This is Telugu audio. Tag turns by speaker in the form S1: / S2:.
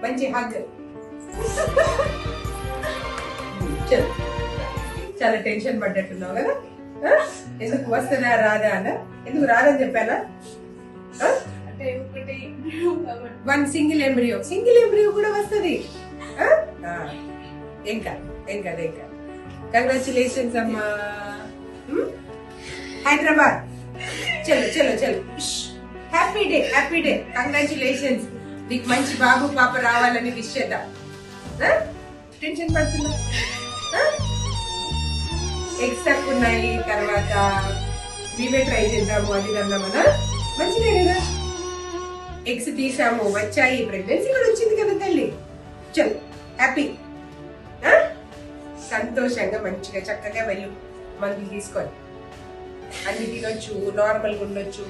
S1: మంచి హగ్. చల్, చాలా టెన్షన్ పడ్డట్టున్నావు కదా. ఎందుకు వస్తుందా రాదా అన్న? ఎందుకు రాదని చెప్పానా? వన్ సింగిల్ ఎంబ్రియో కూడా వస్తుంది. ఇంకా కంగ్రాచులేషన్స్ అమ్మా. హైదరాబాద్ చలో చలో చలో. Happy day. కంగ్రాచులేషన్స్. నీకు మంచి బాబు పాప రావాలని విష్ చేద్దాం. టెన్షన్ పడుతున్నా. ఎగ్స్ తక్కువ ఉన్నాయి, తర్వాత మేమే ట్రై చేద్దాము అది అన్నామన్నా. మంచిదే కదా. ఎగ్స్ తీసాము, వచ్చాయి, ప్రెగ్నెన్సీ కూడా వచ్చింది కదా తల్లి. చల్ హ్యాపీ, సంతోషంగా మంచిగా చక్కగా వెళ్ళు. మందులు తీసుకొని అన్ని తినొచ్చు, నార్మల్గా ఉండొచ్చు.